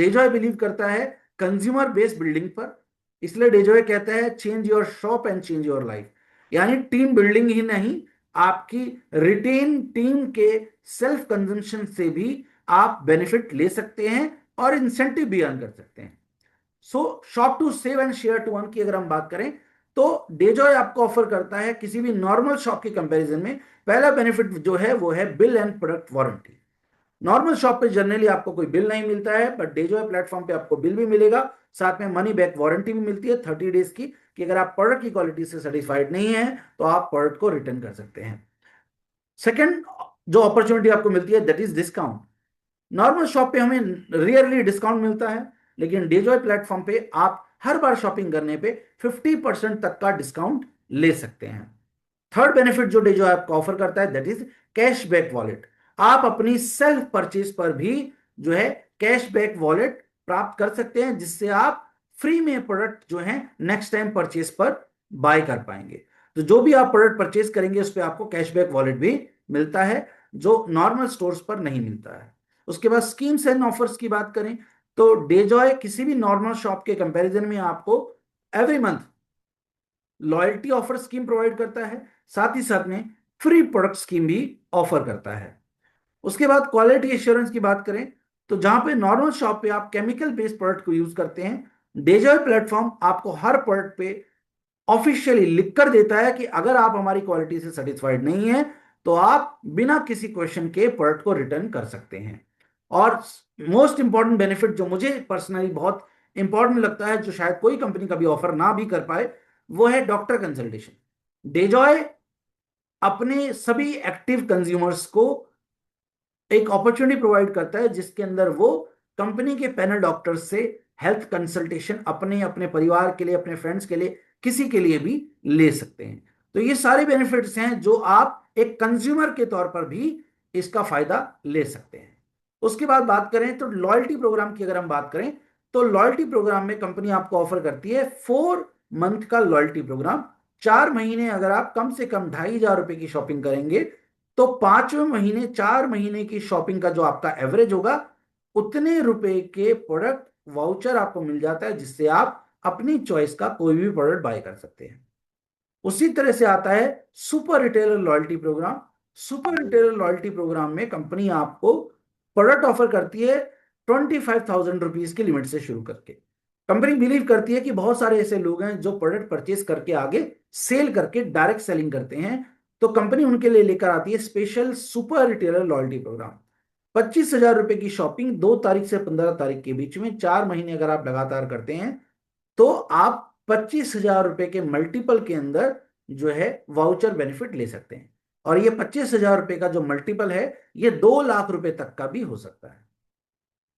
Dejoy believe करता है consumer based building पर, इसलिए डेजॉय कहता है change your shop and change your life. यानी टीम बिल्डिंग ही नहीं, आपकी रिटेन टीम के सेल्फ कंजम्पशन से भी आप बेनिफिट ले सकते हैं और इंसेंटिव भी अर्न कर सकते हैं। So shop to save and share to earn की अगर हम बात करें तो डेजॉय आपको ऑफर करता है किसी भी नॉर्मल शॉप के कंपैरिजन में पहला बेनिफिट जो है वो है bill and product warranty. Normal shop पे जनरली आपको कोई बिल नहीं मिलता है, बट डेजॉय प्लेटफॉर्म पे आपको बिल भी मिलेगा, साथ में मनी बैक वारंटी भी मिलती है 30 डेज की, कि अगर आप प्रोडक्ट की क्वालिटी से सेटिस्फाइड नहीं है तो आप प्रोडक्ट को रिटर्न कर सकते हैं। सेकेंड जो अपॉर्चुनिटी आपको मिलती है that is discount. Normal shop पे हमें रियरली डिस्काउंट मिलता है, लेकिन डेजॉय प्लेटफॉर्म पे आप हर बार शॉपिंग करने पे 50% तक का डिस्काउंट ले सकते हैं। थर्ड बेनिफिट जो डेजॉय आपको ऑफर करता है दैट इज कैशबैक वॉलेट। आप अपनी सेल्फ परचेज पर भी जो है कैशबैक वॉलेट प्राप्त कर सकते हैं, जिससे आप फ्री में प्रोडक्ट जो है नेक्स्ट टाइम परचेज पर बाय कर पाएंगे। तो जो भी आप प्रोडक्ट परचेज करेंगे उस पर आपको कैशबैक वॉलेट भी मिलता है, जो नॉर्मल स्टोर्स पर नहीं मिलता है। उसके बाद स्कीम्स एंड ऑफर्स की बात करें तो डेजॉय किसी भी नॉर्मल शॉप के कंपैरिजन में आपको every month loyalty offer scheme provide करता है, साथ ही साथ में फ्री प्रोडक्ट स्कीम भी ऑफर करता है। उसके बाद क्वालिटी एश्योरेंस की बात करें तो जहां पे नॉर्मल शॉप पे आप केमिकल बेस्ड प्रोडक्ट को यूज करते हैं, डेजॉय प्लेटफॉर्म आपको हर प्रोडक्ट पे ऑफिशियली लिख कर देता है कि अगर आप हमारी क्वालिटी से सेटिस्फाइड नहीं है तो आप बिना किसी क्वेश्चन के प्रोडक्ट को रिटर्न कर सकते हैं। और मोस्ट इंपॉर्टेंट बेनिफिट जो मुझे पर्सनली बहुत इंपॉर्टेंट लगता है, जो शायद कोई कंपनी कभी ऑफर ना भी कर पाए, वो है डॉक्टर कंसल्टेशन। डेजॉय अपने सभी एक्टिव कंज्यूमर्स को एक अपॉर्चुनिटी प्रोवाइड करता है जिसके अंदर वो कंपनी के पैनल डॉक्टर से हेल्थ कंसल्टेशन अपने अपने परिवार के लिए, अपने फ्रेंड्स के लिए, किसी के लिए भी ले सकते हैं। तो ये सारे बेनिफिट्स हैं जो आप एक कंज्यूमर के तौर पर भी इसका फायदा ले सकते हैं। उसके बाद बात करें तो लॉयल्टी प्रोग्राम की अगर हम बात करें तो लॉयल्टी प्रोग्राम में कंपनी आपको ऑफर करती है 4 मंथ का लॉयल्टी प्रोग्राम। 4 महीने अगर आप कम से कम 2,500 रुपए की शॉपिंग करेंगे तो 5वें महीने 4 महीने की शॉपिंग का जो आपका एवरेज होगा उतने रुपए के प्रोडक्ट वाउचर आपको मिल जाता है, जिससे आप अपनी चॉइस का कोई भी प्रोडक्ट बाय कर सकते हैं। उसी तरह से आता है super retailer loyalty program. Super retailer loyalty program में कंपनी आपको प्रोडक्ट ऑफर करती है 25,000 रुपीज की लिमिट से शुरू करके। कंपनी बिलीव करती है कि बहुत सारे ऐसे लोग हैं जो प्रोडक्ट परचेज करके आगे सेल करके डायरेक्ट सेलिंग करते हैं, तो कंपनी उनके लिए लेकर आती है special super retailer loyalty program. 25,000 रुपए की शॉपिंग 2 तारीख से 15 तारीख के बीच में 4 महीने अगर आप लगातार करते हैं तो आप 25,000 रुपए के मल्टीपल के अंदर जो है वाउचर बेनिफिट ले सकते हैं। और ये 25,000 रुपए का जो मल्टीपल है ये 2 लाख रुपए तक का भी हो सकता है।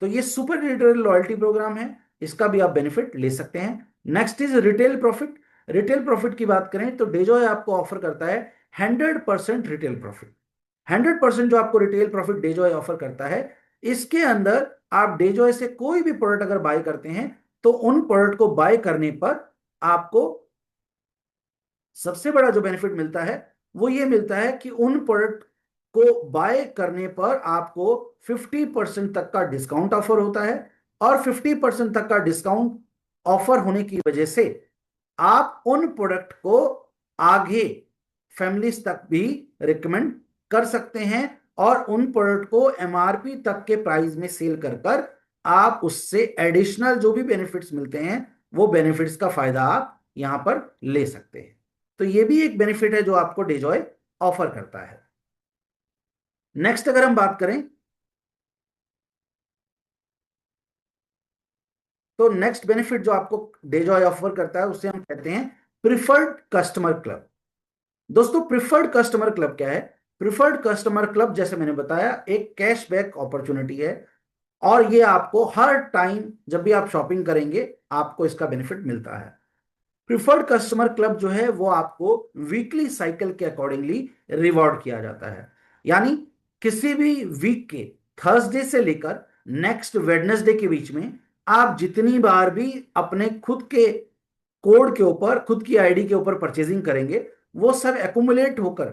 तो ये सुपर रिटेल लॉयल्टी प्रोग्राम है, इसका भी आप बेनिफिट ले सकते हैं। Next is retail profit. Retail profit की बात करें तो डेजॉय आपको ऑफर करता है 100% रिटेल प्रॉफिट। 100% जो आपको रिटेल प्रॉफिट डेजॉय ऑफर करता है, इसके अंदर आप डेजॉय से कोई भी प्रोडक्ट अगर बाय करते हैं तो उन प्रोडक्ट को बाय करने पर आपको सबसे बड़ा जो बेनिफिट मिलता है वो ये मिलता है कि उन प्रोडक्ट को बाय करने पर आपको 50% तक का डिस्काउंट ऑफर होता है। और 50% तक का डिस्काउंट ऑफर होने की वजह से आप उन प्रोडक्ट को आगे फैमिलीज तक भी रिकमेंड कर सकते हैं और उन प्रोडक्ट को एमआरपी तक के प्राइस में सेल कर कर आप उससे एडिशनल जो भी बेनिफिट्स मिलते हैं वो बेनिफिट्स का फायदा आप यहां पर ले सकते हैं। तो ये भी एक बेनिफिट है जो आपको डेजॉय ऑफर करता है। नेक्स्ट अगर हम बात करें तो नेक्स्ट बेनिफिट जो आपको डेजॉय ऑफर करता है उसे हम कहते हैं प्रिफर्ड कस्टमर क्लब। दोस्तों प्रिफर्ड कस्टमर क्लब क्या है? प्रिफर्ड कस्टमर क्लब जैसे मैंने बताया एक कैशबैक अपॉर्चुनिटी है और ये आपको हर टाइम जब भी आप शॉपिंग करेंगे आपको इसका बेनिफिट मिलता है। प्रिफर्ड कस्टमर क्लब जो है वो आपको वीकली साइकिल के अकॉर्डिंगली रिवॉर्ड किया जाता है। यानी किसी भी वीक के थर्सडे से लेकर नेक्स्ट वेडनेसडे के बीच में आप जितनी बार भी अपने खुद के कोड के ऊपर, खुद की आईडी के ऊपर परचेजिंग करेंगे वो सब एक्यूमुलेट होकर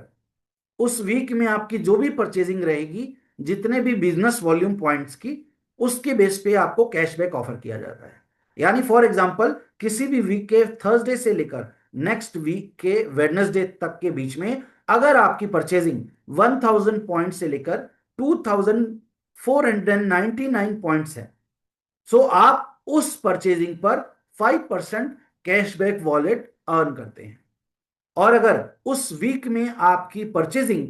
उस वीक में आपकी जो भी परचेजिंग रहेगी, जितने भी बिजनेस वॉल्यूम पॉइंट्स की, उसके बेस पे आपको कैशबैक ऑफर किया जाता है। यानी फॉर एग्जांपल किसी भी वीक के थर्सडे से लेकर नेक्स्ट वीक के वेडनेसडे तक के बीच में अगर आपकी परचेजिंग 1000 पॉइंट से लेकर 2499 पॉइंट्स है, सो आप उस परचेजिंग पर 5% कैशबैक वॉलेट अर्न करते हैं। और अगर उस वीक में आपकी परचेजिंग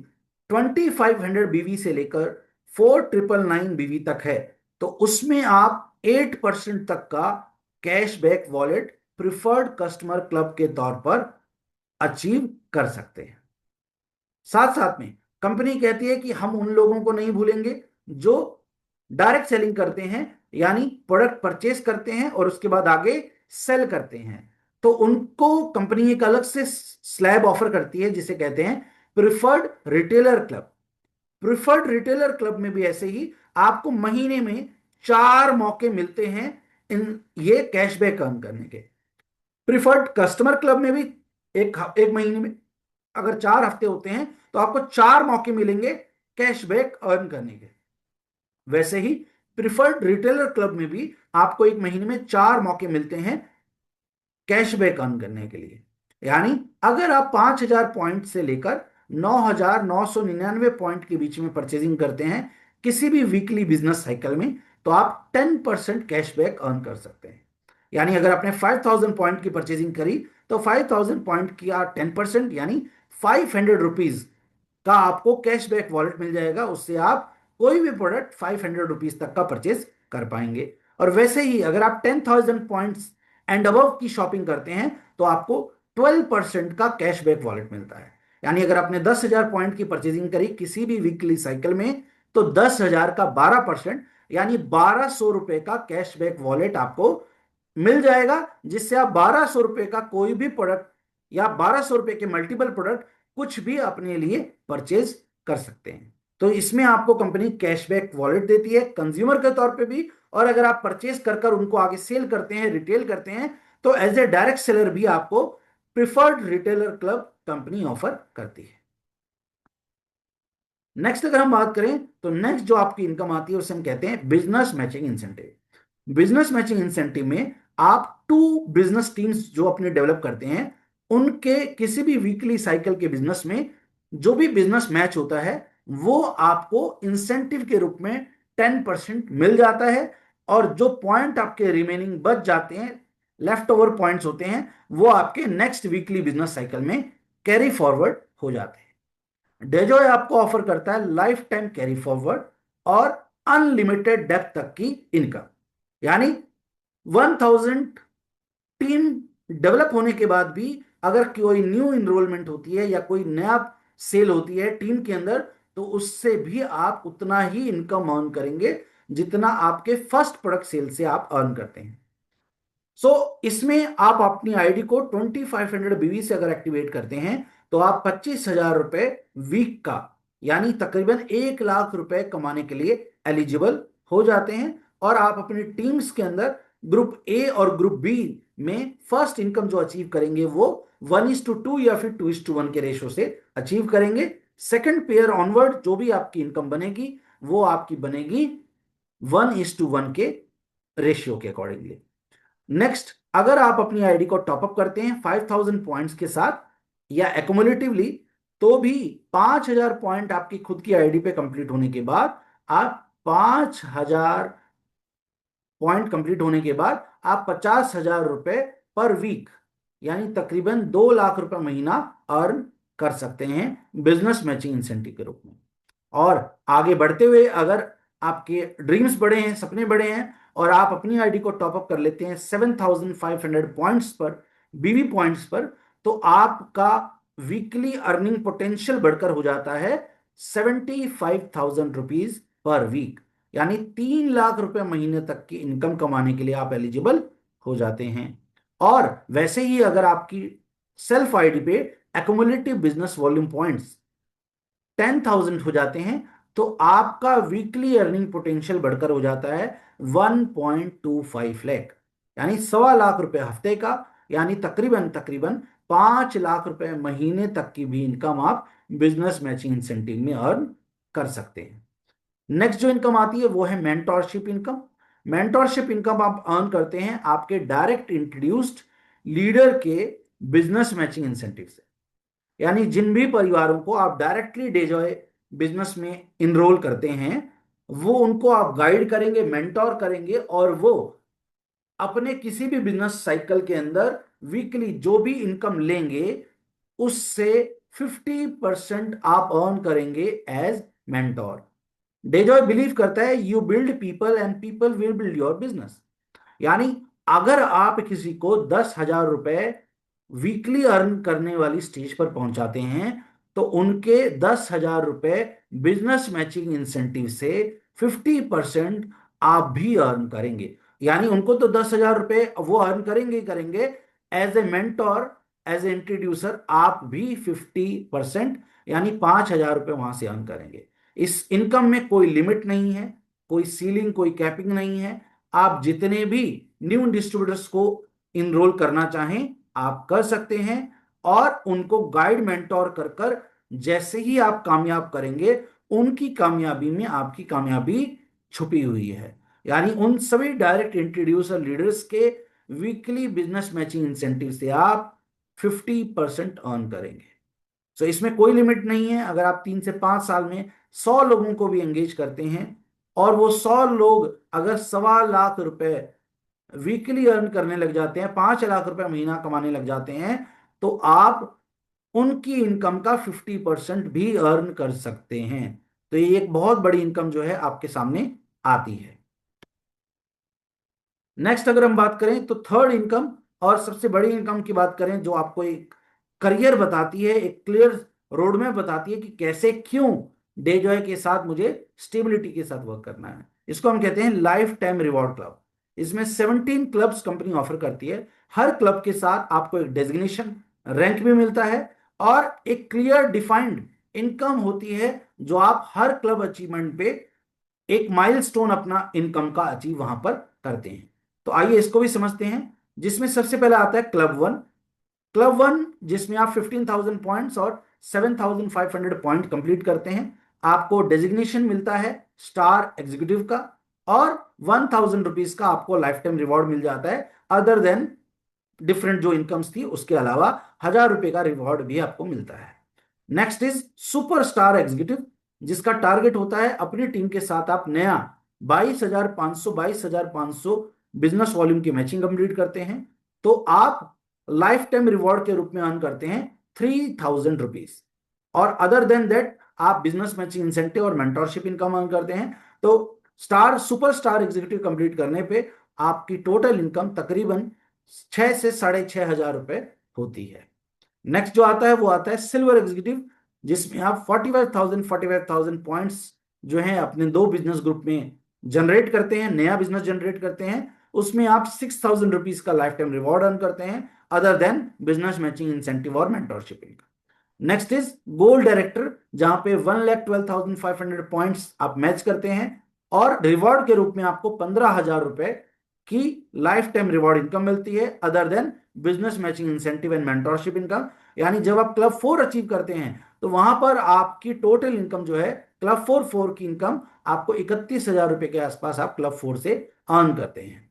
2500 BV से लेकर 4999 BV तक है, तो उसमें आप 8% तक का cashback wallet preferred customer club के तौर पर अचीव कर सकते हैं। साथ साथ में कंपनी कहती है कि हम उन लोगों को नहीं भूलेंगे जो डायरेक्ट सेलिंग करते हैं, यानी प्रोडक्ट परचेस करते हैं और उसके बाद आगे सेल करते हैं। तो उनको कंपनी एक अलग से स्लैब ऑफर करती है जिसे कहते हैं preferred retailer club. Preferred retailer club में भी ऐसे ही आपको महीने में 4 मौके मिलते हैं इन ये कैशबैक अर्न करने के। प्रिफर्ड कस्टमर क्लब में भी एक एक महीने में अगर 4 हफ्ते होते हैं तो आपको 4 मौके मिलेंगे कैशबैक अर्न करने के। वैसे ही प्रिफर्ड रिटेलर क्लब में भी आपको एक महीने में 4 मौके मिलते हैं कैशबैक अर्न करने के लिए। यानी अगर आप 5000 पॉइंट से लेकर 9999 पॉइंट के बीच में परचेजिंग करते हैं किसी भी वीकली बिजनेस साइकिल में, तो आप 10% कैशबैक अर्न कर सकते हैं। यानी अगर आपने 5000 पॉइंट की परचेजिंग करी तो 5000 पॉइंट की 10% यानी 500 रुपीज का आपको कैशबैक वॉलेट मिल जाएगा। उससे आप कोई भी प्रोडक्ट 500 रुपीज तक का परचेज कर पाएंगे। और वैसे ही अगर आप 10,000 पॉइंट्स एंड अबव की शॉपिंग करते हैं तो आपको 12% का कैशबैक वॉलेट मिलता है। यानी अगर आपने 10,000 पॉइंट की परचेजिंग करी किसी भी वीकली साइकिल में, तो 10,000 का 12% यानी 1200 रुपए का कैशबैक वॉलेट आपको मिल जाएगा, जिससे आप 1200 रुपए का कोई भी प्रोडक्ट या 1200 रुपए के मल्टीपल प्रोडक्ट कुछ भी अपने लिए परचेज कर सकते हैं। तो इसमें आपको कंपनी कैशबैक वॉलेट देती है कंज्यूमर के तौर पे भी, और अगर आप परचेज कर कर उनको आगे सेल करते हैं, रिटेल करते हैं, तो एज ए डायरेक्ट सेलर भी आपको preferred retailer club company offer करती है। नेक्स्ट अगर हम बात करें तो नेक्स्ट जो आपकी इनकम आती है उसे हम कहते हैं business matching incentive. Business matching incentive में आप 2 बिजनेस टीम्स जो अपने डेवलप करते हैं उनके किसी भी वीकली साइकिल के बिजनेस में जो भी बिजनेस मैच होता है वो आपको इंसेंटिव के रूप में 10% मिल जाता है। और जो पॉइंट आपके रिमेनिंग बच जाते हैं, लेफ्ट ओवर पॉइंट्स होते हैं, वो आपके नेक्स्ट वीकली बिजनेस साइकिल में कैरी फॉरवर्ड हो जाते हैं। डेजोय आपको ऑफर करता है लाइफ टाइम कैरी फॉरवर्ड और अनलिमिटेड डेप्थ तक की इनकम। यानी 1000 टीम डेवलप होने के बाद भी अगर कोई न्यू इनरोलमेंट होती है या कोई नया सेल होती है टीम के अंदर, तो उससे भी आप उतना ही इनकम अर्न करेंगे जितना आपके फर्स्ट प्रोडक्ट सेल से आप अर्न करते हैं। सो इसमें आप अपनी आईडी को 2500 BV से अगर एक्टिवेट करते हैं तो आप 25,000 रुपए वीक का यानी तकरीबन 1 लाख रुपए कमाने के लिए एलिजिबल हो जाते हैं। और आप अपनी टीम्स के अंदर ग्रुप ए और ग्रुप बी में फर्स्ट इनकम जो अचीव करेंगे वो 1:2 या फिर 2:1 के रेशो से अचीव करेंगे। सेकंड पेयर ऑनवर्ड जो भी आपकी इनकम बनेगी वो आपकी बनेगी 1:1 के रेशियो के अकॉर्डिंगली। नेक्स्ट, अगर आप अपनी आईडी को टॉपअप करते हैं 5000 पॉइंट्स के साथ या एक्युमुलेटिवली, तो भी 5000 पॉइंट आपकी खुद की आईडी पे कंप्लीट होने के बाद आप 5000 पॉइंट कंप्लीट होने के बाद आप 50,000 रुपए पर वीक यानी तकरीबन 2 लाख रुपए महीना अर्न कर सकते हैं बिजनेस मैचिंग इंसेंटिव के रूप में। और आगे बढ़ते हुए अगर आपके ड्रीम्स बड़े हैं, सपने बड़े हैं, और आप अपनी आईडी को टॉपअप कर लेते हैं 7500 पॉइंट्स पर, बीवी पॉइंट्स पर, तो आपका वीकली अर्निंग पोटेंशियल बढ़कर हो जाता है 75,000 रुपीज पर वीक। यानी 3 लाख रुपए महीने तक की इनकम कमाने के लिए आप एलिजिबल हो जाते हैं। और वैसे ही अगर आपकी सेल्फ आईडी पे एक्युमुलेटिव बिजनेस वॉल्यूम पॉइंट्स 10,000 हो जाते हैं तो आपका वीकली अर्निंग पोटेंशियल बढ़कर हो जाता है 1.25 लाख यानी 1.25 लाख हफ्ते का, यानी तकरीबन तकरीबन 5 लाख रुपए महीने तक की भी इनकम आप बिजनेस मैचिंग इंसेंटिव में अर्न कर सकते हैं। नेक्स्ट जो इनकम आती है वो है मेंटोरशिप इनकम। मेंटोरशिप इनकम आप अर्न करते हैं आपके डायरेक्ट इंट्रोड्यूस्ड लीडर के बिजनेस मैचिंग इंसेंटिव से। यानी जिन भी परिवारों को आप डायरेक्टली डेजॉय बिजनेस में इनरोल करते हैं, वो उनको आप गाइड करेंगे, मेंटोर करेंगे, और वो अपने किसी भी बिजनेस साइकिल के अंदर वीकली जो भी इनकम लेंगे उससे 50% आप अर्न करेंगे एज मेंटोर। डेजॉय बिलीव करता है you build people and people will build your business. यानी अगर आप किसी को 10,000 रुपए वीकली अर्न करने वाली स्टेज पर पहुंचाते हैं तो उनके 10,000 रुपए बिजनेस मैचिंग इंसेंटिव से 50% आप भी अर्न करेंगे। यानी उनको तो 10,000 रुपए वो अर्न करेंगे ही करेंगे, as a mentor, as a introducer आप भी 50% यानी 5,000 रुपए वहां से अर्न करेंगे। इस इनकम में कोई लिमिट नहीं है, कोई सीलिंग, कोई कैपिंग नहीं है। आप जितने भी न्यू डिस्ट्रीब्यूटर्स को इनरोल करना चाहें आप कर सकते हैं, और उनको गाइड मेंटोर कर कर जैसे ही आप कामयाब करेंगे उनकी कामयाबी में आपकी कामयाबी छुपी हुई है। यानी उन सभी डायरेक्ट इंट्रोड्यूसर लीडर्स के वीकली बिजनेस मैचिंग इंसेंटिव से आप 50% अर्न करेंगे। सो इसमें कोई लिमिट नहीं है। अगर आप 3 से 5 साल में 100 लोगों को भी एंगेज करते हैं और वो 100 लोग अगर 1.25 लाख रुपए वीकली अर्न करने लग जाते हैं, 5 लाख रुपए महीना कमाने लग जाते हैं, तो आप उनकी इनकम का 50% भी अर्न कर सकते हैं। तो ये एक बहुत बड़ी इनकम जो है आपके सामने आती है। नेक्स्ट अगर हम बात करें तो थर्ड इनकम और सबसे बड़ी इनकम की बात करें जो आपको एक करियर बताती है, एक क्लियर रोड मैप बताती है कि कैसे क्यों डे जॉय के साथ मुझे स्टेबिलिटी के साथ वर्क करना है। इसको हम कहते हैं लाइफ टाइम रिवॉर्ड क्लब। इसमें 17 क्लब्स कंपनी ऑफर करती है। हर क्लब के साथ आपको एक डेजिग्नेशन रैंक भी मिलता है और एक क्लियर डिफाइंड इनकम होती है जो आप हर क्लब अचीवमेंट पे एक माइलस्टोन अपना इनकम का अचीव वहां पर करते हैं। तो आइए इसको भी समझते हैं, जिसमें सबसे पहले आता है क्लब वन। क्लब वन जिसमें आप 15,000 पॉइंट्स और 7,500 पॉइंट कंप्लीट करते हैं, आपको डेजिग्नेशन मिलता है स्टार एग्जीक्यूटिव का, और 1,000 रुपीज का आपको लाइफ टाइम रिवॉर्ड मिल जाता है। अदर देन डिफरेंट जो इनकम्स थी उसके अलावा 1,000 रुपए का रिवॉर्ड भी आपको मिलता है। नेक्स्ट इज सुपरस्टार एग्जीक्यूटिव, जिसका टारगेट होता है अपनी टीम के साथ आप नया 22,500 बिजनेस वॉल्यूम की मैचिंग कंप्लीट करते हैं तो आप लाइफ टाइम रिवॉर्ड के रूप में अर्न करते हैं 3,000 रुपीज। और अदर देन दैट आप बिजनेस मैचिंग इंसेंटिव और मेंटोरशिप इनकम अर्न करते हैं। तो स्टार सुपरस्टार एग्जीक्यूटिव कंप्लीट करने पे आपकी टोटल इनकम तकरीबन 6 से 6,500 रुपए होती है। नेक्स्ट जो आता है वो आता है सिल्वर एग्जीक्यूटिव, जिसमें आप 45,000 पॉइंट्स जो हैं अपने दो बिजनेस ग्रुप में जनरेट करते हैं, नया बिजनेस जनरेट करते हैं, उसमें आप 6,000 रुपीज का लाइफ टाइम रिवॉर्ड अर्न करते हैं other than business matching incentive और mentorship income. Next is gold director, जहां पे 1,12,500 पॉइंट्स आप मैच करते हैं और रिवॉर्ड के रूप में आपको 15,000 रुपए की लाइफ टाइम रिवॉर्ड इनकम मिलती है other than business matching incentive and mentorship income. यानी जब आप क्लब 4 अचीव करते हैं तो वहां पर आपकी टोटल इनकम जो है क्लब 4 की इनकम आपको 31,000 रुपए के आसपास आप क्लब 4 से अर्न करते हैं।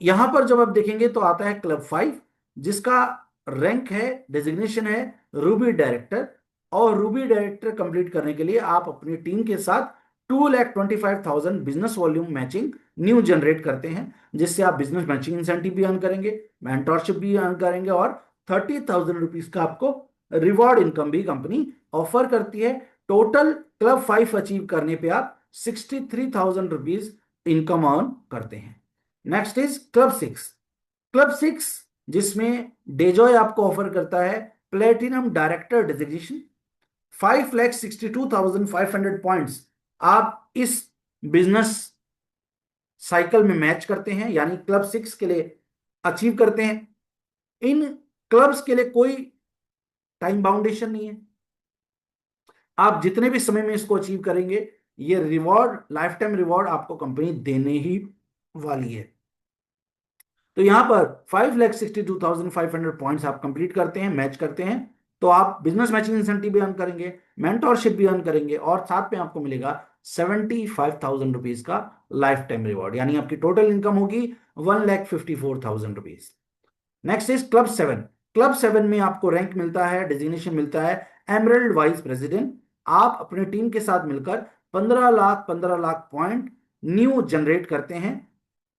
यहां पर जब आप देखेंगे तो आता है क्लब 5, जिसका रैंक है, डेजिग्नेशन है रूबी डायरेक्टर। और रूबी डायरेक्टर कंप्लीट करने के लिए आप अपनी टीम के साथ 2,25,000 business volume matching new generate करते हैं, जिससे आप बिजनेस मैचिंग इंसेंटिव भी अर्न करेंगे, मेंटोरशिप भी अर्न करेंगे, और 30,000 रुपीज का आपको रिवॉर्ड इनकम भी कंपनी ऑफर करती है। टोटल क्लब 5 अचीव करने पे आप 63,000 रुपीज इनकम अर्न करते हैं। Next is club 6। क्लब 6 जिसमें डेजॉय आपको ऑफर करता है प्लेटिनम डायरेक्टर डेजिग्नेशन, 5,62,500 पॉइंट्स आप इस बिजनेस साइकिल में मैच करते हैं, यानी क्लब 6 के लिए अचीव करते हैं। इन क्लब्स के लिए कोई टाइम बाउंडेशन नहीं है, आप जितने भी समय में इसको अचीव करेंगे ये रिवॉर्ड, लाइफ टाइम रिवॉर्ड आपको कंपनी देने ही वाली है। तो यहां पर 5,62,500 पॉइंट्स आप कंप्लीट करते हैं, मैच करते हैं, तो आप बिजनेस मैचिंग इंसेंटिव भी अर्न करेंगे, मेंटोरशिप भी अर्न करेंगे, और साथ में आपको मिलेगा 75,000 रुपीज का लाइफ टाइम रिवॉर्ड, यानी आपकी टोटल इनकम होगी 1,54,000 rupees. Next is club 7। Club 7 में आपको रैंक मिलता है, डेजिग्नेशन मिलता है एमरल्ड वाइस प्रेसिडेंट। आप अपने टीम के साथ मिलकर 15 लाख पॉइंट न्यू जनरेट करते हैं,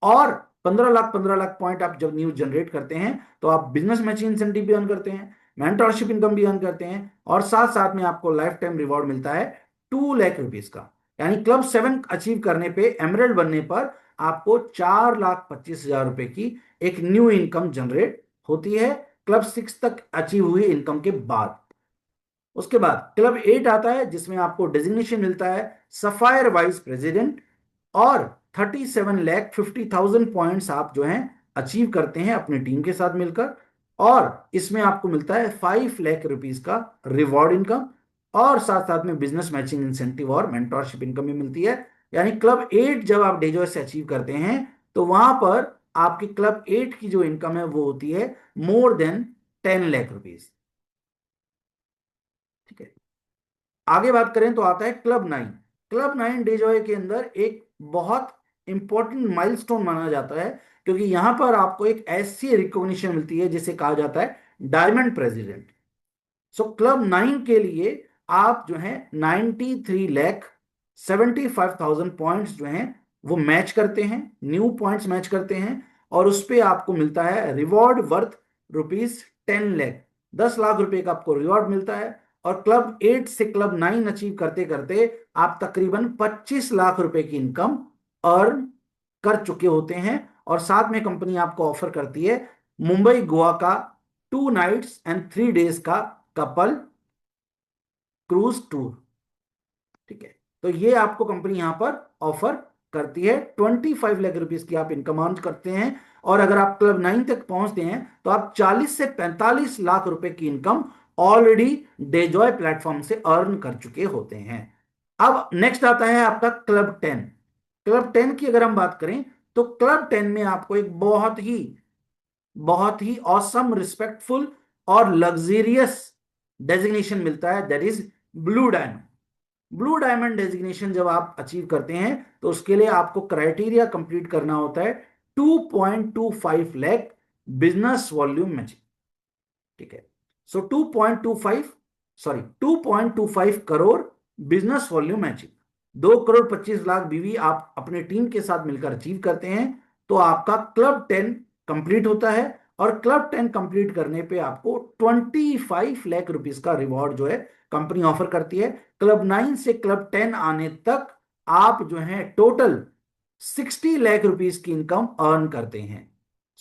और 15 लाख पॉइंट आप जब न्यू जनरेट करते हैं तो आप बिजनेस मैचिंग इंसेंटिव भी अर्न करते हैं, मेंटरशिप इनकम भी अर्न करते हैं, और साथ साथ में आपको लाइफ टाइम रिवॉर्ड मिलता है 2 लाख रुपीज का। यानी क्लब 7 अचीव करने पे, एमरल्ड बनने पर आपको 4,25,000 रुपए की एक न्यू इनकम जनरेट होती है, क्लब 6 तक अचीव हुई इनकम के बाद। उसके बाद क्लब 8 आता है, जिसमें आपको डेजिग्नेशन मिलता है सफायर वाइस प्रेसिडेंट, और 37,50,000 पॉइंट्स आप जो हैं अचीव करते हैं अपनी टीम के साथ मिलकर, और इसमें आपको मिलता है 5 लाख रुपीज का रिवॉर्ड इनकम, और साथ साथ में बिजनेस मैचिंग इंसेंटिव और मेंटोरशिप इनकम भी मिलती है। यानी क्लब 8 जब आप डेजॉय से अचीव करते हैं तो वहां पर आपकी क्लब 8 की जो इनकम है वो होती है मोर देन 10 लाख रुपीज। ठीक है, आगे बात करें तो आता है क्लब 9। क्लब 9 डेजॉय के अंदर एक बहुत इंपॉर्टेंट माइलस्टोन माना जाता है, क्योंकि यहां पर आपको एक ऐसी रिकॉग्निशन मिलती है जिसे कहा जाता है डायमंड प्रेसिडेंट। सो क्लब 9 के लिए आप जो है 93,75,000 पॉइंट्स जो हैं वो मैच करते हैं, न्यू पॉइंट्स मैच करते हैं, और उस पे आपको मिलता है reward worth rupees 10 lakh. 10 lakh रुपए का आपको रिवॉर्ड मिलता है, और क्लब 8 से क्लब 9 अचीव करते करते आप तकरीबन 25 लाख रुपए की इनकम अर्न कर चुके होते हैं। और साथ में कंपनी आपको ऑफर करती है मुंबई गोवा का 2 नाइट्स एंड 3 डेज का कपल क्रूज टूर। ठीक है, तो ये आपको कंपनी यहां पर ऑफर करती है। 25 लाख रुपीज की आप इनकम अर्न करते हैं, और अगर आप क्लब 9 तक पहुंचते हैं तो आप 40 से 45 लाख रुपए की इनकम ऑलरेडी डेजॉय प्लेटफॉर्म से अर्न कर चुके होते हैं। अब नेक्स्ट आता है आपका क्लब 10। क्लब 10 की अगर हम बात करें तो क्लब 10 में आपको एक बहुत ही ऑसम, रिस्पेक्टफुल और लग्जरियस डेजिग्नेशन मिलता है, that is blue diamond. Blue diamond designation जब आप अचीव करते हैं तो उसके लिए आपको क्राइटेरिया कंप्लीट करना होता है 2.25 लाख बिजनेस वॉल्यूम में। ठीक है, सो 2.25, sorry 2.25 crore business volume matching, 2,25,00,000 बीवी आप अपने टीम के साथ मिलकर अचीव करते हैं तो आपका क्लब 10 कंप्लीट होता है। और क्लब 10 कंप्लीट करने पे आपको 25 लाख रुपीज का रिवॉर्ड जो है कंपनी ऑफर करती है। क्लब 9 से क्लब 10 आने तक आप जो है टोटल 60 लाख रुपीज की इनकम अर्न करते हैं।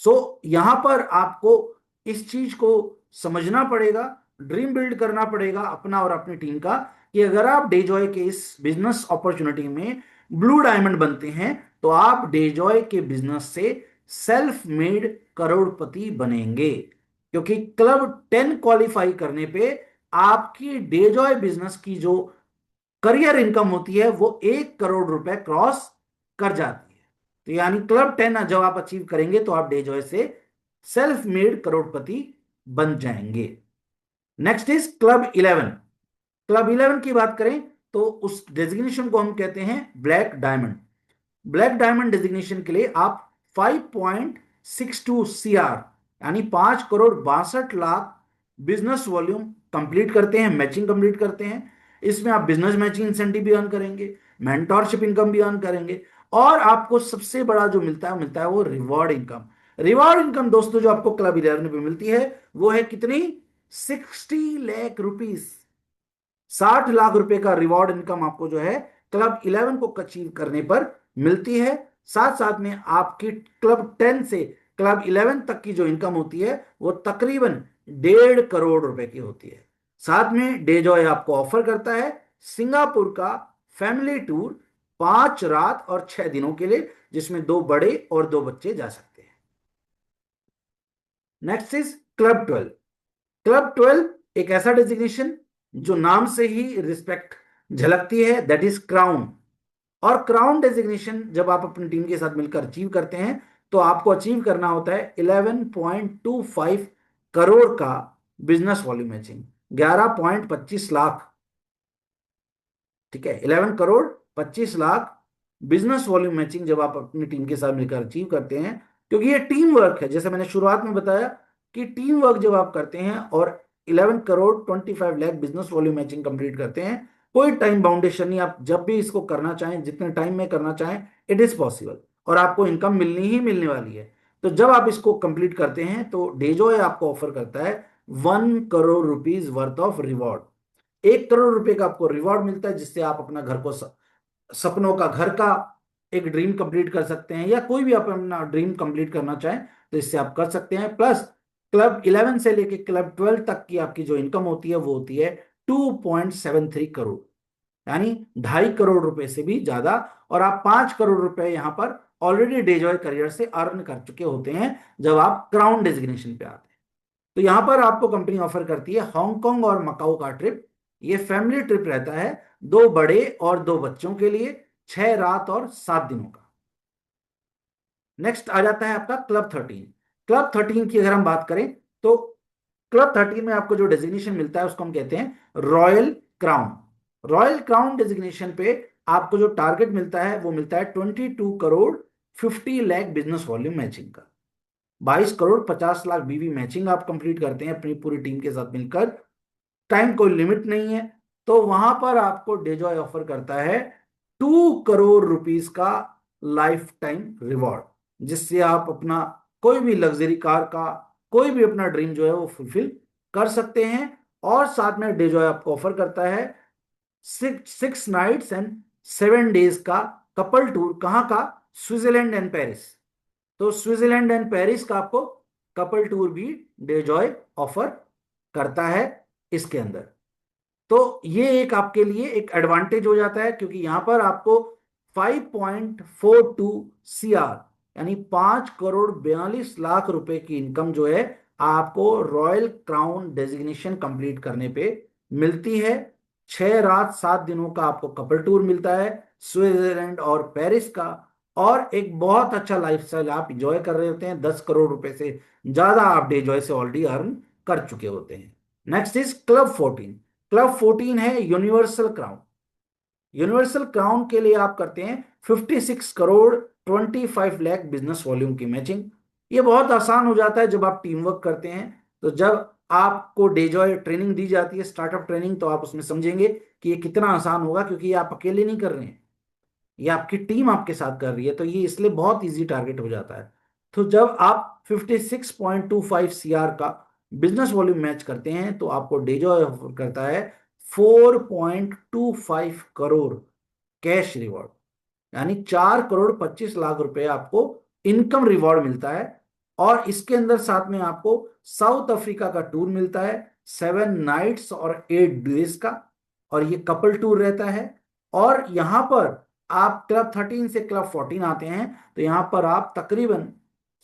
सो यहां पर आपको इस चीज को समझना पड़ेगा, ड्रीम बिल्ड करना पड़ेगा अपना और अपनी टीम का, कि अगर आप डेजॉय के इस बिजनेस अपॉर्चुनिटी में ब्लू डायमंड बनते हैं तो आप डेजॉय के बिजनेस से सेल्फ मेड करोड़पति बनेंगे, क्योंकि क्लब 10 क्वालिफाई करने पे आपकी डेजॉय बिजनेस की जो करियर इनकम होती है वो 1 करोड़ रुपए क्रॉस कर जाती है। तो यानी क्लब 10 जब आप अचीव करेंगे तो आप डेजॉय से सेल्फ मेड करोड़पति बन जाएंगे। Next is club 11। क्लब 11 की बात करें तो उस डेजिग्नेशन को हम कहते हैं black diamond. Black diamond designation के लिए आप 5.62 सीआर यानी 5,62,00,000 बिजनेस वॉल्यूम कंप्लीट करते हैं, मैचिंग कंप्लीट करते हैं। इसमें आप बिजनेस मैचिंग इंसेंटिव भी अर्न करेंगे, मेंटोरशिप इनकम भी अर्न करेंगे, और आपको सबसे बड़ा जो मिलता है वो रिवॉर्ड इनकम। रिवॉर्ड इनकम दोस्तों जो आपको क्लब 11 पे मिलती है वो है कितनी, 60 लाख रुपीज। 60 लाख रुपए का रिवॉर्ड इनकम आपको जो है क्लब 11 को अचीव करने पर मिलती है। साथ साथ में आपकी क्लब 10 से क्लब 11 तक की जो इनकम होती है वो तकरीबन 1.5 करोड़ रुपए की होती है। साथ में डेजॉय आपको ऑफर करता है सिंगापुर का फैमिली टूर 5 रात और 6 दिनों के लिए, जिसमें 2 बड़े और 2 बच्चे जा सकते हैं। Next is club 12। क्लब 12 एक ऐसा डेजिग्नेशन जो नाम से ही रिस्पेक्ट झलकती है, दैट इज क्राउन। और क्राउन डेजिग्नेशन जब आप अपनी टीम के साथ मिलकर अचीव करते हैं तो आपको अचीव करना होता है 11.25 करोड़ का बिजनेस वॉल्यूम मैचिंग। 11.25 लाख। ठीक है, 11 crore 25 lakh business volume matching जब आप अपनी टीम के साथ मिलकर अचीव करते हैं, क्योंकि ये टीम वर्क है, जैसे मैंने शुरुआत में बताया कि टीम वर्क जब आप करते हैं और 11 crore 25 lakh business volume matching complete करते हैं, कोई टाइम बाउंडेशन नहीं, आप जब भी इसको करना चाहें, जितने टाइम में करना चाहें, इट इज पॉसिबल, और आपको इनकम मिलनी ही मिलने वाली है। तो जब आप इसको कंप्लीट करते हैं तो डेजॉय आपको ऑफर करता है 1 crore rupees worth of reward. 1 crore रुपए का आपको रिवॉर्ड मिलता है, जिससे आप अपना घर को, सपनों का घर का एक ड्रीम कंप्लीट कर सकते हैं, या कोई भी आप अपना ड्रीम कंप्लीट करना चाहें तो इससे आप कर सकते हैं। प्लस क्लब 11 से लेके क्लब 12 तक की आपकी जो इनकम होती है वो होती है 2.73 करोड़, यानी 2.5 करोड़ रुपए से भी ज्यादा। और आप 5 करोड़ रुपए यहां पर ऑलरेडी डेजॉय करियर से अर्न कर चुके होते हैं जब आप क्राउन डेजिग्नेशन पे आते हैं। तो यहां पर आपको कंपनी ऑफर करती है हांगकांग और मकाऊ का ट्रिप। ये फैमिली ट्रिप रहता है, 2 बड़े और 2 बच्चों के लिए, 6 रात और 7 दिनों का। नेक्स्ट आ जाता है आपका क्लब 13। क्लब 13 की अगर हम बात करें तो क्लब 13 में आपको जो डेजिग्नेशन मिलता है उसको हम कहते हैं royal crown. Royal crown designation पे आपको जो टारगेट मिलता है वो मिलता है 22 crore 50 lakh business volume matching का। 22 करोड़ 50 लाख बीवी मैचिंग आप कंप्लीट करते हैं अपनी पूरी टीम के साथ मिलकर, टाइम कोई लिमिट नहीं है, तो वहां पर आपको डेजॉय ऑफर करता है 2 करोड़ रुपीज का लाइफ टाइम रिवॉर्ड, जिससे आप अपना कोई भी लग्जरी कार का, कोई भी अपना ड्रीम जो है वो फुलफिल कर सकते हैं। और साथ में डेजॉय आपको ऑफर करता है 6 नाइट्स एंड 7 डेज का कपल टूर। कहाँ का? Switzerland and Paris. तो स्विट्जरलैंड एंड पेरिस का आपको कपल टूर भी डेजॉय ऑफर करता है इसके अंदर। तो ये एक आपके लिए एक एडवांटेज हो जाता है, क्योंकि यहां पर आपको 5.42 CR यानी 5 करोड़ 42 लाख रुपए की इनकम जो है आपको रॉयल क्राउन डेजिग्नेशन कंप्लीट करने पे मिलती है। 6 रात 7 दिनों का आपको कपल टूर मिलता है स्विट्जरलैंड और पेरिस का, और एक बहुत अच्छा लाइफस्टाइल आप इंजॉय कर रहे होते हैं। 10 करोड़ रुपए से ज्यादा आप डेजॉय से ऑलरेडी अर्न कर चुके होते हैं। Next is club 14। क्लब 14 है यूनिवर्सल क्राउन। यूनिवर्सल क्राउन के लिए आप करते हैं 56 करोड़ 25 लाख बिजनेस वॉल्यूम की मैचिंग। ये बहुत आसान हो जाता है जब आप टीम वर्क करते हैं। तो जब आपको डेजॉय ट्रेनिंग दी जाती है, स्टार्टअप ट्रेनिंग, तो आप उसमें समझेंगे कि ये कितना आसान होगा, क्योंकि ये आप अकेले नहीं कर रहे हैं, ये आपकी टीम आपके साथ कर रही है, तो ये इसलिए बहुत इजी टारगेट हो जाता है। तो जब आप 56.25 CR का बिजनेस वॉल्यूम मैच करते हैं तो आपको डेजॉय ऑफर करता है 4.25 करोड़ कैश रिवॉर्ड, यानी 4 करोड़ 25 लाख रुपए आपको इनकम रिवॉर्ड मिलता है। और इसके अंदर साथ में आपको साउथ अफ्रीका का टूर मिलता है, 7 नाइट्स और 8 डेज का, और ये कपल टूर रहता है। और यहां पर आप क्लब 13 से क्लब 14 आते हैं तो यहां पर आप तकरीबन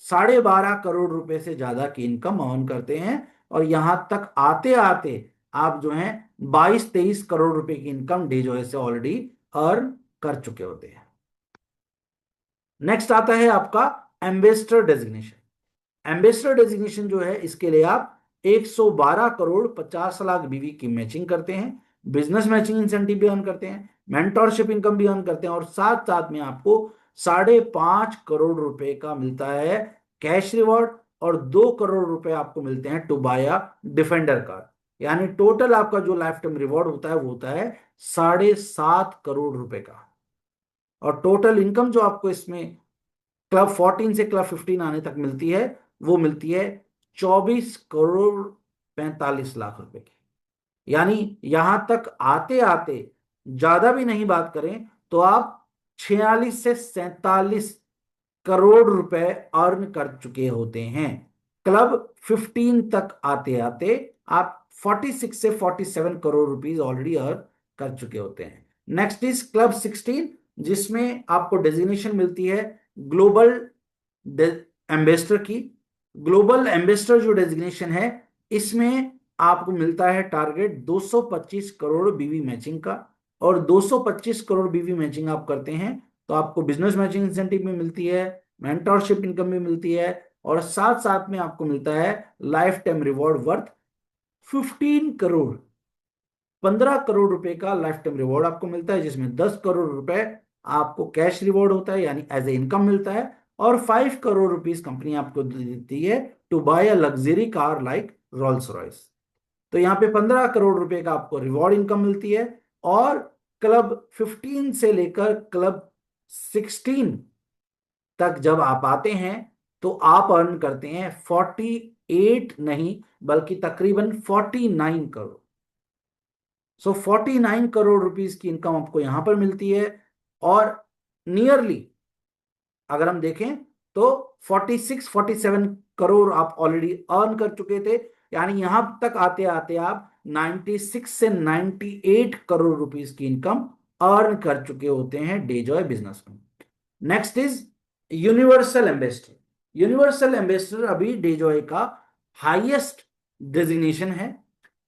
12.5 करोड़ रुपए से ज्यादा की इनकम अर्न करते हैं, और यहां तक आते आते आप जो हैं 22-23 करोड़ रुपए की इनकम डेजॉय से ऑलरेडी अर्न कर चुके होते हैं। नेक्स्ट आता है आपका एम्बेसडर डेजिग्नेशन। एम्बेसडर डेजिग्नेशन जो है इसके लिए आप 112 करोड़ 50 लाख बीवी की मैचिंग करते हैं, बिजनेस मैचिंग इंसेंटिव भी अर्न करते हैं, मेंटोरशिप इनकम भी अर्न करते हैं, और साथ साथ में आपको 5.5 करोड़ रुपए का मिलता है कैश रिवॉर्ड, और 2 करोड़ रुपए आपको मिलते हैं to buy a Defender car. यानी टोटल आपका जो लाइफ टाइम रिवॉर्ड होता है वो होता है 7.5 करोड़ रुपए का। और टोटल इनकम जो आपको इसमें क्लब 14 से क्लब 15 आने तक मिलती है वो मिलती है 24 करोड़ 45 लाख रुपए की। यानी यहां तक आते आते ज्यादा भी नहीं बात करें तो आप 46 से 47 करोड़ रुपए अर्न कर चुके होते हैं। क्लब 15 तक आते आते आप 46 से 47 करोड़ रुपीज ऑलरेडी अर्न कर चुके होते हैं। नेक्स्ट इज क्लब 16, जिसमें आपको डेजिग्नेशन मिलती है ग्लोबल एम्बेसडर की। ग्लोबल एम्बेसडर जो डेजिग्नेशन है इसमें आपको मिलता है टारगेट 225 करोड़ बीवी मैचिंग का, और 225 करोड़ बीवी मैचिंग आप करते हैं तो आपको बिजनेस मैचिंग इंसेंटिव भी मिलती है, मेंटरशिप इनकम भी मिलती है, और साथ साथ में आपको मिलता है life time reward worth 15 crore, 15 crore रुपए का लाइफ टाइम रिवॉर्ड आपको मिलता है, जिसमें 10 करोड़ रुपए आपको कैश रिवॉर्ड होता है यानी एज ए इनकम मिलता है, और 5 करोड़ रुपीज कंपनी आपको देती है to buy a luxury car like Rolls Royce. तो यहाँ पे 15 करोड़ रुपए का आपको रिवॉर्ड इनकम मिलती है, और क्लब 15 से लेकर क्लब 16 तक जब आप आते हैं तो आप अर्न करते हैं 48 नहीं बल्कि तकरीबन 49 करोड़। सो 49 करोड़ रुपीज की इनकम आपको यहां पर मिलती है, और नियरली अगर हम देखें तो 46-47 करोड़ आप ऑलरेडी अर्न कर चुके थे, यानी यहां तक आते आते आप 96 से 98 करोड़ रुपीज की इनकम अर्न कर चुके होते हैं डेजॉय बिजनेस में। Next is universal ambassador. Universal ambassador अभी डेजॉय का हाईएस्ट डेजिग्नेशन है,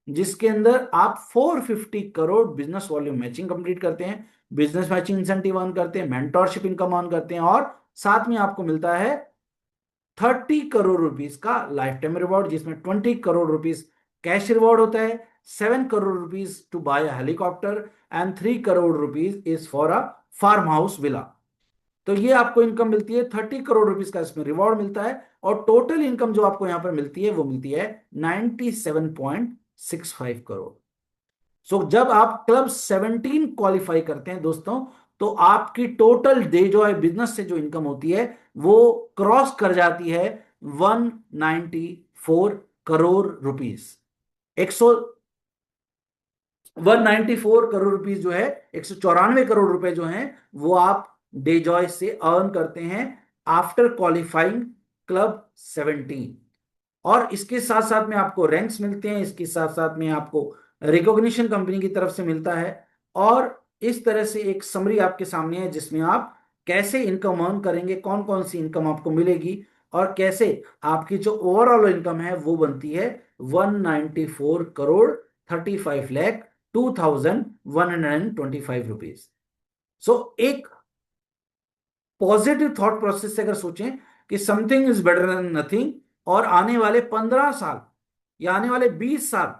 जिसके अंदर आप 450 crore business volume matching complete करते हैं, बिजनेस मैचिंग इंसेंटिव अर्न करते हैं, मेंटोरशिप इनकम अर्न करते हैं, और साथ में आपको मिलता है 30 करोड़ रुपीज का लाइफ टाइम रिवॉर्ड, जिसमें 20 करोड़ रुपीज कैश रिवॉर्ड होता है, 7 crore rupees to buy helicopter, and 3 crore rupees is for a farm house villa. तो ये आपको इनकम मिलती है, 30 करोड़ रुपीज का इसमें रिवॉर्ड मिलता है, और टोटल इनकम जो आपको यहां पर मिलती है वो मिलती है 97.65 करोड़। सो जब आप क्लब 17 क्वालिफाई करते हैं दोस्तों, तो आपकी टोटल डे जो है बिजनेस से जो इनकम होती है वो क्रॉस कर जाती है 194 करोड़ रुपीज। 194 करोड़ रुपीज जो है, 194 करोड़ रुपए जो हैं वो आप डेजॉय से अर्न करते हैं आफ्टर क्वालिफाइंग क्लब 17। और इसके साथ साथ में आपको रैंक्स मिलते हैं, इसके साथ साथ में आपको रिकॉग्निशन कंपनी की तरफ से मिलता है, और इस तरह से एक समरी आपके सामने है जिसमें आप कैसे इनकम अर्न करेंगे, कौन कौन सी इनकम आपको मिलेगी, और कैसे आपकी जो ओवरऑल इनकम है वो बनती है 194 करोड़ 35 लाख 2,125 रुपीज। सो एक पॉजिटिव थॉट प्रोसेस से अगर सोचें कि something is better than nothing, और आने वाले 15 साल या आने वाले 20 साल,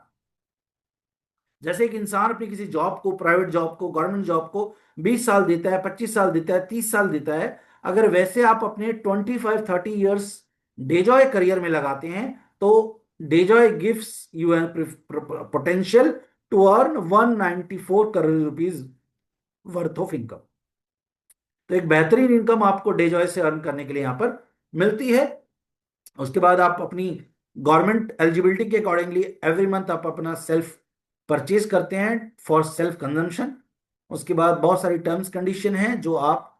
जैसे एक इंसान अपनी किसी जॉब को, प्राइवेट जॉब को, गवर्नमेंट जॉब को 20 साल देता है, 25 साल देता है, 30 साल देता है, अगर वैसे आप अपने 25-30 ईयर्स डेजॉय करियर में लगाते हैं तो Dejoy gives you potential to earn 194 crore rupees worth of income. तो एक बेहतरीन इनकम आपको डेजॉय से अर्न करने के लिए यहां पर मिलती है। उसके बाद आप अपनी गवर्नमेंट एलिजिबिलिटी के अकॉर्डिंगली एवरी मंथ आप अपना सेल्फ परचेज करते हैं फॉर सेल्फ कंजम्पशन। उसके बाद बहुत सारी टर्म्स कंडीशन हैं जो आप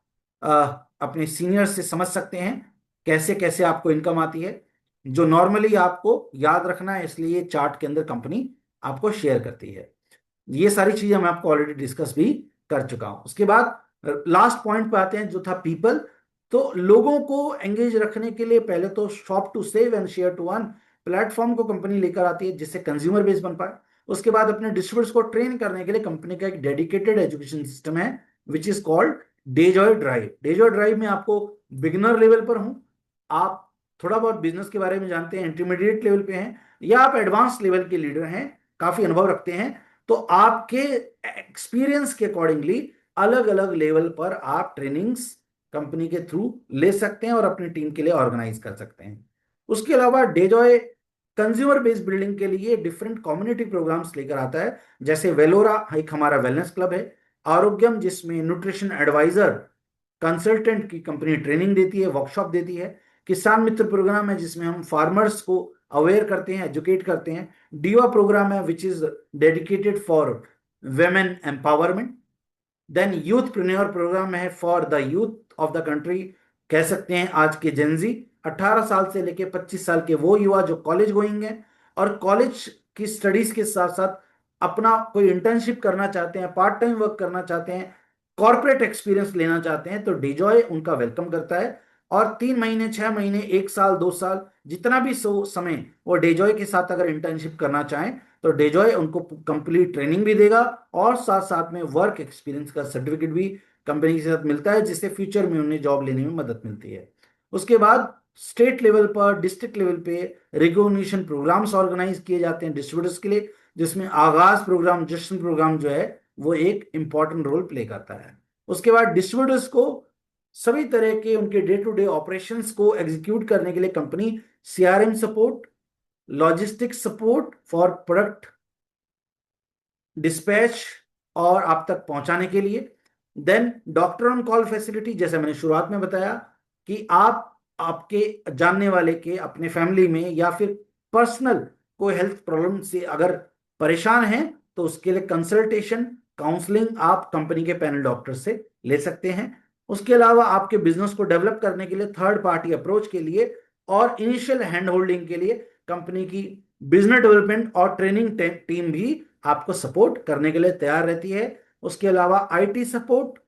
अपने सीनियर से समझ सकते हैं कैसे कैसे आपको इनकम आती है, जो नॉर्मली आपको याद रखना है, इसलिए चार्ट के अंदर कंपनी आपको शेयर करती है। ये सारी चीजें मैं आपको ऑलरेडी डिस्कस भी कर चुका हूं। उसके बाद लास्ट पॉइंट पे आते हैं जो था पीपल। तो लोगों को एंगेज रखने के लिए पहले तो shop to save and share to earn platform को कंपनी लेकर आती है जिससे कंज्यूमर बेस बन पाए। उसके बाद अपने डिस्ट्रीब्यूटर्स को ट्रेन करने के लिए कंपनी का एक डेडिकेटेड एजुकेशन सिस्टम है which is called Dejoy drive. Dejoy drive में आपको बिगिनर लेवल पर हूं, आप थोड़ा बहुत बिजनेस के बारे में जानते हैं, इंटरमीडिएट लेवल पे हैं, या आप एडवांस लेवल के लीडर हैं, काफी अनुभव रखते हैं, तो आपके एक्सपीरियंस के अकॉर्डिंगली अलग अलग लेवल पर आप ट्रेनिंग्स कंपनी के थ्रू ले सकते हैं और अपनी टीम के लिए ऑर्गेनाइज कर सकते हैं। उसके अलावा डेजॉय कंज्यूमर बेस्ड बिल्डिंग के लिए डिफरेंट कम्युनिटी प्रोग्राम्स लेकर आता है, जैसे वेलोरा एक हमारा वेलनेस क्लब है, आरोग्यम जिसमें न्यूट्रिशन एडवाइजर कंसल्टेंट की कंपनी ट्रेनिंग देती है, वर्कशॉप देती है, किसान मित्र प्रोग्राम है जिसमें हम फार्मर्स को अवेयर करते हैं, एजुकेट करते हैं, डीवा प्रोग्राम है which is dedicated for women empowerment, then youthpreneur programme है for the youth of the country, कह सकते हैं आज के जेनजी 18 साल से लेके 25 साल के वो युवा जो कॉलेज गोइंग हैं और कॉलेज की स्टडीज के साथ साथ अपना कोई इंटर्नशिप करना चाहते हैं, पार्ट टाइम वर्क करना चाहते हैं, कॉर्पोरेट एक्सपीरियंस लेना चाहते हैं, तो डिजॉय उनका वेलकम करता है। और 3 महीने, 6 महीने, 1 साल, 2 साल, जितना भी समय वो डेजॉय के साथ अगर इंटर्नशिप करना चाहें तो डेजॉय उनको कंप्लीट ट्रेनिंग भी देगा, और साथ साथ में वर्क एक्सपीरियंस का सर्टिफिकेट भी कंपनी के साथ मिलता है जिससे फ्यूचर में उन्हें जॉब लेने में मदद मिलती है। उसके बाद स्टेट लेवल पर, डिस्ट्रिक्ट लेवल पे रिकॉग्निशन प्रोग्राम्स ऑर्गेनाइज किए जाते हैं डिस्ट्रीब्यूटर्स के लिए, जिसमें आगाज प्रोग्राम, जश्न प्रोग्राम जो है वो एक इंपॉर्टेंट रोल प्ले करता है। उसके बाद डिस्ट्रीब्यूटर्स को सभी तरह के उनके डे टू डे ऑपरेशंस को एग्जीक्यूट करने के लिए company CRM support, logistics support for product dispatch और आप तक पहुंचाने के लिए, then doctor on call facility, जैसे मैंने शुरुआत में बताया कि आप आपके जानने वाले के अपने फैमिली में या फिर पर्सनल कोई हेल्थ प्रॉब्लम से अगर परेशान हैं तो उसके लिए कंसल्टेशन, काउंसलिंग आप कंपनी के पैनल डॉक्टर से ले सकते हैं। उसके अलावा आपके बिजनेस को डेवलप करने के लिए थर्ड पार्टी अप्रोच के लिए और इनिशियल हैंड होल्डिंग के लिए कंपनी की बिजनेस डेवलपमेंट और ट्रेनिंग टीम भी आपको सपोर्ट करने के लिए तैयार रहती है। उसके अलावा आईटी सपोर्ट,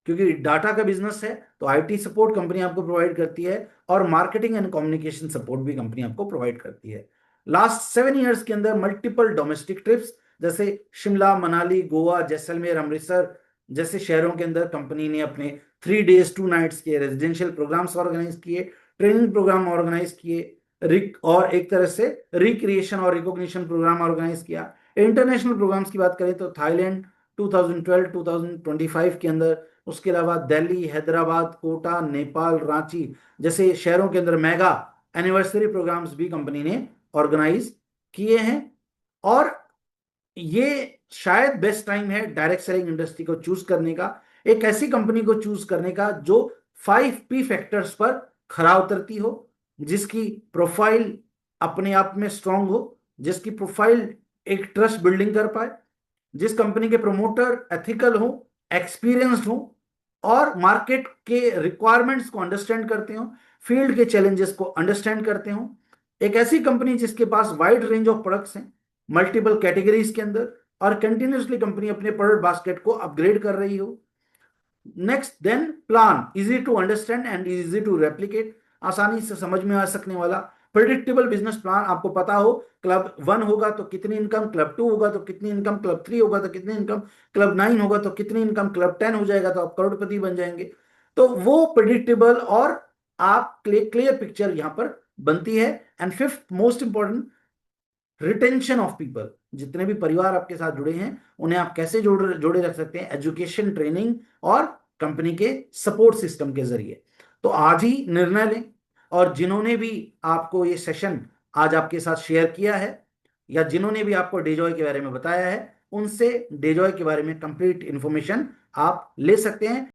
क्योंकि डाटा का बिजनेस है तो आईटी सपोर्ट कंपनी आपको प्रोवाइड करती है, और मार्केटिंग एंड कम्युनिकेशन सपोर्ट भी कंपनी आपको प्रोवाइड करती है। लास्ट 7 इयर्स के अंदर मल्टीपल डोमेस्टिक ट्रिप्स, जैसे शिमला, मनाली, गोवा, जैसलमेर, अमृतसर जैसे शहरों के अंदर कंपनी ने अपने 3 days 2 nights के रेजिडेंशियल प्रोग्राम्स ऑर्गेनाइज किए, ट्रेनिंग प्रोग्राम ऑर्गेनाइज किए, रिक और एक तरह से रिक्रिएशन और रिकॉग्निशन प्रोग्राम ऑर्गेनाइज किया। इंटरनेशनल प्रोग्राम्स की बात करें तो थाईलैंड 2012-2025 के अंदर, उसके अलावा दिल्ली, हैदराबाद, कोटा, नेपाल, रांची जैसे शहरों के अंदर मेगा एनिवर्सरी प्रोग्राम्स भी कंपनी ने ऑर्गेनाइज किए हैं। और ये शायद बेस्ट टाइम है डायरेक्ट सेलिंग इंडस्ट्री को चूज करने का, एक ऐसी कंपनी को चूज करने का जो 5P फैक्टर्स पर खरा उतरती हो, जिसकी प्रोफाइल अपने आप में स्ट्रांग हो, जिसकी प्रोफाइल एक ट्रस्ट बिल्डिंग कर पाए, जिस कंपनी के प्रमोटर एथिकल हो, एक्सपीरियंस्ड हो और मार्केट के रिक्वायरमेंट्स को अंडरस्टैंड करते हो, फील्ड के चैलेंजेस को अंडरस्टैंड करते हो, एक ऐसी कंपनी जिसके पास वाइड रेंज ऑफ प्रोडक्ट्स हैं मल्टीपल कैटेगरीज के अंदर और कंटिन्यूसली कंपनी अपने प्रोडक्ट बास्केट को अपग्रेड कर रही हो। Next, then plan easy to understand and easy to replicate, आसानी से समझ में आ सकने वाला प्रेडिक्टेबल बिजनेस प्लान, आपको पता हो क्लब 1 होगा तो कितनी इनकम, क्लब 2 होगा तो कितनी इनकम, क्लब 3 होगा तो कितनी इनकम, क्लब 9 होगा तो कितनी इनकम, क्लब 10 हो जाएगा तो आप करोड़पति बन जाएंगे। तो वो प्रेडिक्टेबल और आप क्लियर पिक्चर यहां पर बनती है। And fifth most important, retention of people, जितने भी परिवार आपके साथ जुड़े हैं उन्हें आप कैसे जोड़े जोड़े रख सकते हैं, एजुकेशन, ट्रेनिंग और कंपनी के सपोर्ट सिस्टम के जरिए। तो आज ही निर्णय लें, और जिन्होंने भी आपको ये सेशन आज आपके साथ शेयर किया है या जिन्होंने भी आपको डेजॉय के बारे में बताया है, उनसे डेजॉय के बारे में कंप्लीट इंफॉर्मेशन आप ले सकते हैं।